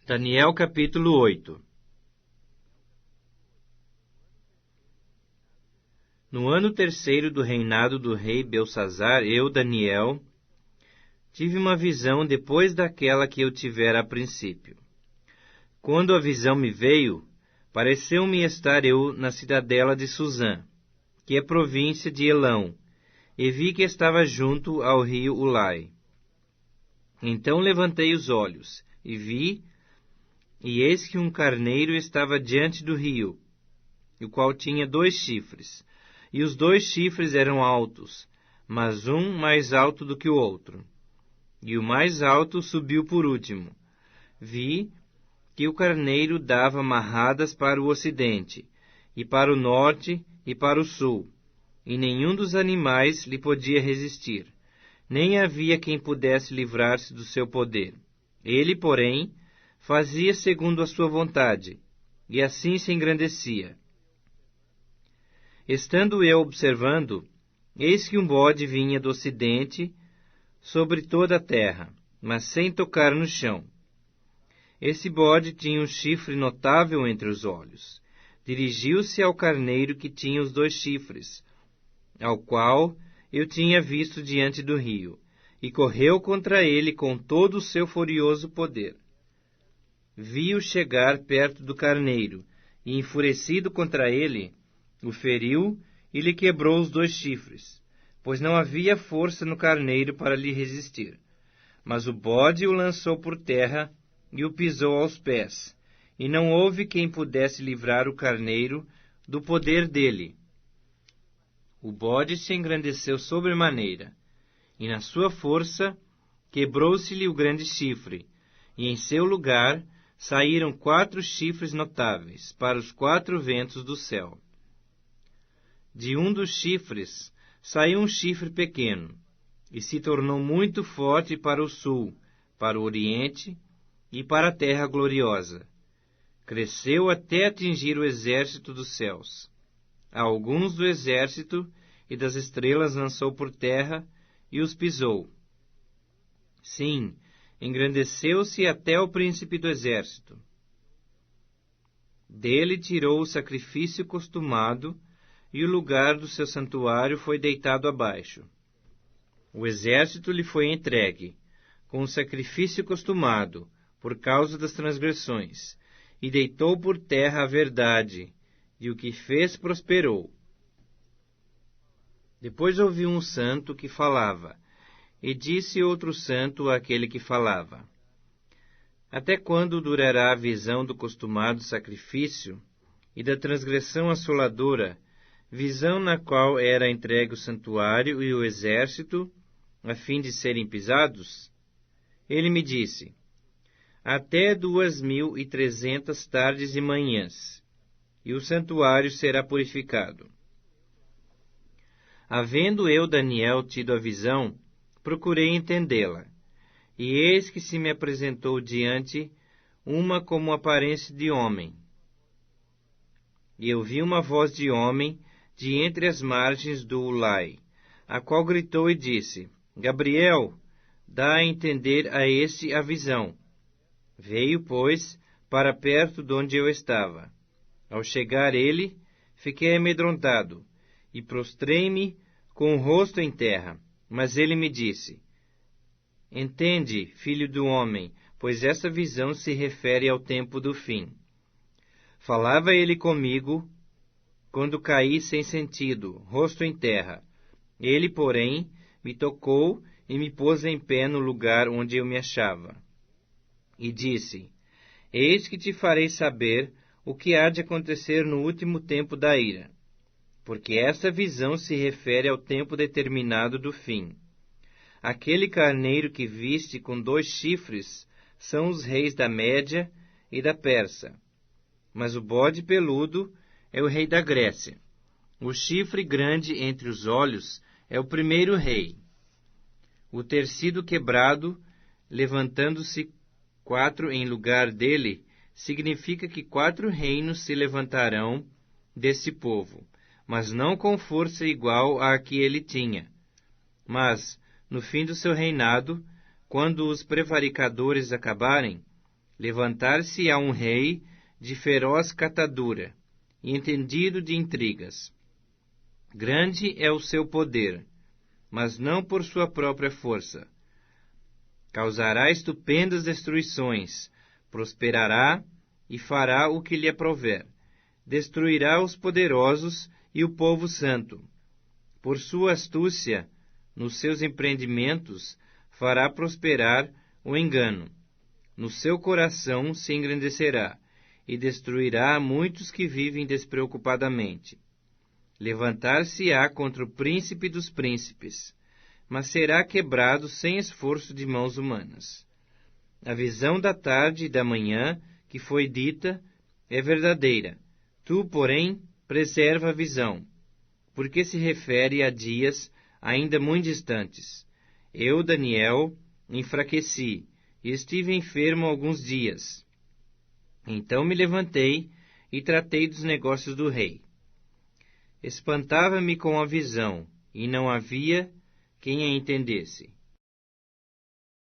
Daniel capítulo 8. No ano terceiro do reinado do rei Belsazar, eu, Daniel, tive uma visão depois daquela que eu tivera a princípio. Quando a visão me veio, pareceu-me estar eu na cidadela de Susã, que é província de Elão, e vi que estava junto ao rio Ulai. Então levantei os olhos, e vi, e eis que um carneiro estava diante do rio, o qual tinha 2 chifres, e os 2 chifres eram altos, mas um mais alto do que o outro. E o mais alto subiu por último. Vi que o carneiro dava marradas para o ocidente, e para o norte, e para o sul, e nenhum dos animais lhe podia resistir, nem havia quem pudesse livrar-se do seu poder. Ele, porém, fazia segundo a sua vontade, e assim se engrandecia. Estando eu observando, eis que um bode vinha do ocidente sobre toda a terra, mas sem tocar no chão. Esse bode tinha um chifre notável entre os olhos. Dirigiu-se ao carneiro que tinha os 2 chifres, ao qual eu tinha visto diante do rio, e correu contra ele com todo o seu furioso poder. Vi-o chegar perto do carneiro, e enfurecido contra ele, o feriu e lhe quebrou os 2 chifres, pois não havia força no carneiro para lhe resistir. Mas o bode o lançou por terra e o pisou aos pés, e não houve quem pudesse livrar o carneiro do poder dele. O bode se engrandeceu sobremaneira, e na sua força quebrou-se-lhe o grande chifre, e em seu lugar saíram 4 chifres notáveis para os 4 ventos do céu. De um dos chifres saiu um chifre pequeno, e se tornou muito forte para o sul, para o oriente e para a terra gloriosa. Cresceu até atingir o exército dos céus. A alguns do exército e das estrelas lançou por terra e os pisou. Sim, engrandeceu-se até o príncipe do exército. Dele tirou o sacrifício costumado, e o lugar do seu santuário foi deitado abaixo. O exército lhe foi entregue, com o sacrifício costumado, por causa das transgressões, e deitou por terra a verdade, e o que fez prosperou. Depois ouvi um santo que falava, e disse outro santo àquele que falava: Até quando durará a visão do costumado sacrifício e da transgressão assoladora, visão na qual era entregue o santuário e o exército, a fim de serem pisados? Ele me disse: Até 2.300 tardes e manhãs, e o santuário será purificado. Havendo eu, Daniel, tido a visão, procurei entendê-la, e eis que se me apresentou diante uma como aparência de homem. E eu vi uma voz de homem de entre as margens do Ulai, a qual gritou e disse: Gabriel, dá a entender a este a visão. Veio, pois, para perto de onde eu estava. Ao chegar ele, fiquei amedrontado, e prostrei-me com o rosto em terra. Mas ele me disse: Entende, filho do homem, pois essa visão se refere ao tempo do fim. Falava ele comigo quando caí sem sentido, rosto em terra. Ele, porém, me tocou e me pôs em pé no lugar onde eu me achava. E disse: Eis que te farei saber o que há de acontecer no último tempo da ira, porque esta visão se refere ao tempo determinado do fim. Aquele carneiro que viste com 2 chifres são os reis da Média e da Pérsia, mas o bode peludo é o rei da Grécia. O chifre grande entre os olhos é o primeiro rei. O ter sido quebrado, levantando-se 4 em lugar dele, significa que 4 reinos se levantarão desse povo, mas não com força igual à que ele tinha. Mas, no fim do seu reinado, quando os prevaricadores acabarem, Levantar-se-á um rei de feroz catadura, e entendido de intrigas. Grande é o seu poder, mas não por sua própria força. Causará estupendas destruições, prosperará e fará o que lhe aprouver. Destruirá os poderosos e o povo santo. Por sua astúcia, nos seus empreendimentos, fará prosperar o engano. No seu coração se engrandecerá, e destruirá muitos que vivem despreocupadamente. Levantar-se-á contra o príncipe dos príncipes, mas será quebrado sem esforço de mãos humanas. A visão da tarde e da manhã, que foi dita, é verdadeira. Tu, porém, preserva a visão, porque se refere a dias ainda muito distantes. Eu, Daniel, enfraqueci e estive enfermo alguns dias. Então me levantei e tratei dos negócios do rei. Espantava-me com a visão, e não havia quem a entendesse.